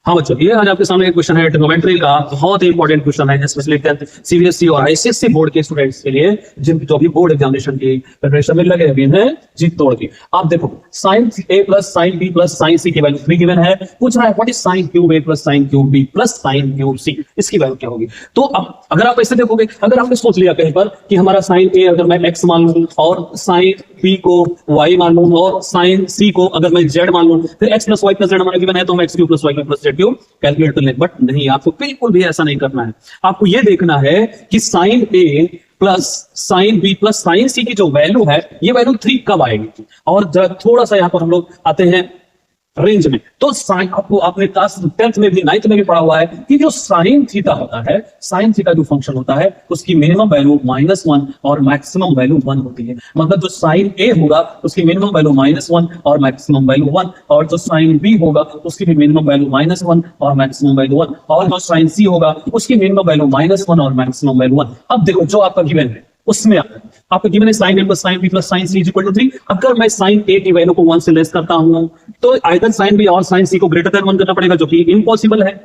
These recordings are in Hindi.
हाँ बच्चों, ये आज आपके सामने एक क्वेश्चन है ट्रिग्नोमेट्री का, बहुत ही इंपॉर्टेंट क्वेश्चन है, स्पेशली 10th सीबीएसई और आईसीएसई बोर्ड के स्टूडेंट्स के लिए, जिन जो भी बोर्ड एग्जामिनेशन की प्रिपरेशन में लगे हुए हैं जी तोड़ की। आप देखो sin a plus sin b plus sin c की वैल्यू 3 गिवन है। पूछ रहा है what is sin cube a plus sin cube b plus sin cube c, इसकी वैल्यू क्या होगी। तो अब अगर आप ऐसे देखोगे, अगर आपने सोच लिया कहीं पर कि हमारा sin a अगर मैं x मान लूं और sin b को y मान लूं और sin c को अगर मैं z मान लूं, फिर x plus y plus z हमारा गिवन है तो हम x cube plus y cube plus z cube calculate कर लें। बट नहीं, आपको बिल्कुल भी ऐसा नहीं करना है। आपको यह देखना है कि sin a plus sin b plus sin c की जो वैल्यू है, ये वैल्यू 3 कब आएगी। और थोड़ा सा यहां पर हम लोग आते हैं रेंज में, तो साइन आपको आपने क्लास 10th में भी 9th में भी पढ़ा हुआ है कि जो साइन थीटा होता है, साइन थीटा जो फंक्शन होता है उसकी मिनिमम वैल्यू -1 और मैक्सिमम वैल्यू 1 होती है। मतलब जो साइन ए होगा उसकी मिनिमम वैल्यू -1 और मैक्सिमम वैल्यू 1, और जो साइन बी होगा उसकी भी मिनिमम वैल्यू -1 और मैक्सिमम वैल्यू 1, और जो साइन सी होगा उसकी मिनिमम वैल्यू -1 और मैक्सिमम वैल्यू 1। अब देखो जो आपका गिवन है उसमें आपका गिवन है sin a plus sin b plus sin c is equal to 3। अगर मैं sin a की वैल्यू को 1 से लेस करता हूं तो आइदर sin b और sin c को ग्रेटर देन 1 करना पड़ेगा, जो कि इम्पॉसिबल है।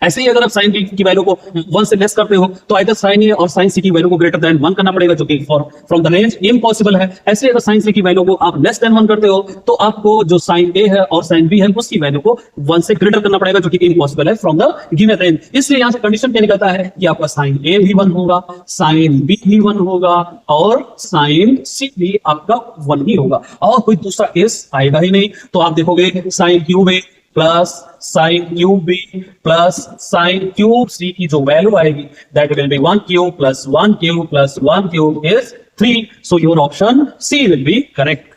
ऐसे ही अगर आप sin b की वैल्यू को 1 से लेस करते हो तो आइदर sin a और sin c की वैल्यू को ग्रेटर देन 1 करना पड़ेगा, जो कि फ्रॉम द रेंज इम्पॉसिबल है। ऐसे अगर sin c की वैल्यू को आप लेस देन 1 करते हो तो आपको जो sin a है और sin b है उसकी वैल्यू को 1 से ग्रेटर करना पड़ेगा, जो कि इम्पॉसिबल है फ्रॉम द गिवन रेंज। इसलिए यहां से कंडीशन क्या निकलता है कि आपका sin a भी 1 होगा, sin b भी 1 होगा और sin c भी आपका 1 ही होगा, और कोई दूसरा केस आएगा ही नहीं। तो आप देखोगे sin cube a plus sin cube b plus sin cube c की जो वैल्यू आएगी that will be 1 cube plus 1 cube plus 1 cube is 3। So your option C will be correct.